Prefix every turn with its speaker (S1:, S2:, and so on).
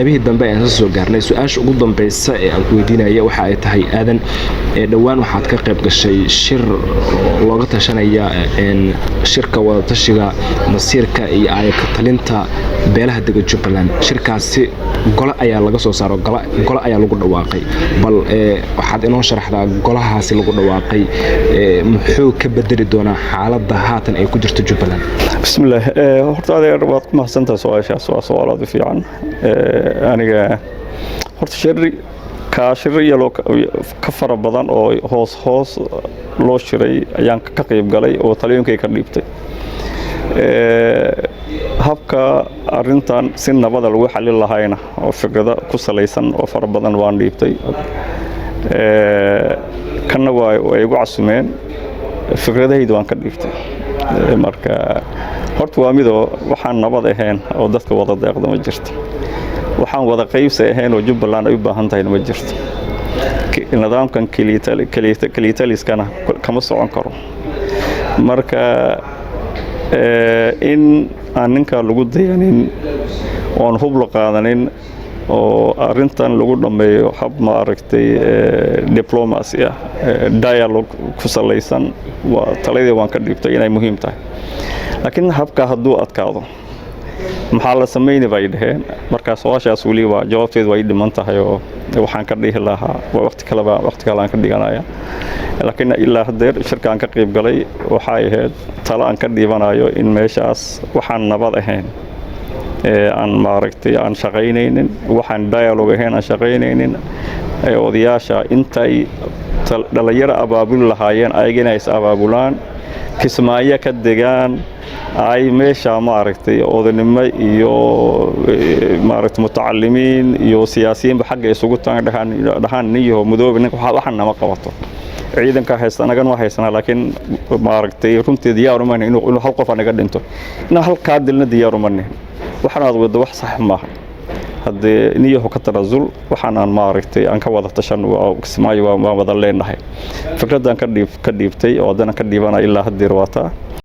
S1: qaybihii dambe aan soo gaarnay su'aasha ugu dambaysa ee aan weydiinaya waxa ay tahay aadan dhawaan waxaad ka qayb gashay shir looga tashanaya shirka wada tashiga masiirka iyo ayaka talinta beelaha dega Jubbaland shirkaasi gole ayaa laga soo saaro gole ayaa lagu dhawaaqay bal waxaad inoo sharaxdaa golahaasi lagu dhawaaqay muxuu ka bedeli doonaa xaaladda haatan ay ku jirto Jubbaland
S2: bismillaah horta adeer waad ku mahadsantahay su'aashaas waa su'aalaad fiican aniga horta shirri loo ka fara badan oo hoos loo shiray ayaan ka qayb galay oo talooyinkay ka dhiibtay habka arintan si nabad lagu xalin lahaayna oo fikrada ku salaysan oo fara badan waan dhiibtay kana way igu casumeen fikradahaydu waan ka dhiibtay marka horta waa midoo waxaan nabad ahayn oo dadka wada deeqda ma jirto waxaan wada qaybsi ahayn oo Jubbaland ay u baahan tahay ma jirto nidaamkan kaliitaliskana kama socon karo marka in aan ninka lagu dayanin oo hub la qaadanin oo arintan lagu dhameeyo hab ma aragtay diplomacy dialogue ku salaysan waa taladii waan ka dhiibtay inay muhiim tahay laakiin habka hadduu adkaado maxaa la sameeyay bay dhaheen marka su'aashaas wali waa jawaabteedu way dhiman tahay oo waxaan ka dhihi lahaa waqti kale aan ka dhiganaya laakiin ilaa hadeer shirkaan ka qayb galay waxa ay ahayd talo aan ka dhiibanayo in meeshaas waxaan nabad ahayn aan maaragtay aan shaqaynaynin waxaan dialogue ahayn aan shaqaynaynin odayaasha intay dhalinyaro abaabul lahaayeen ayagana is abaabulaan kismaayo ka degaan ay meesha maaragtay odanimo iyo maaragtay mutacallimiin iyo siyaasiyiin xagga isugu dhahan niyo mudoob ninka waxaan nama qabato ciidanka haystanagan waa haysana laakiin maaragtay runtii diyaar uma inuu hal qof anaga dhinto inaan halka dilna diyaar uma nahay waxaan aad wada wax sax ma hadii niyo ka tarasul waxaan aan maaragtay aan ka wada tashan kismaayo waa wada leenahay fikradan ka dhiibtay oo hadana ka dhiibana ilaa hadeer waata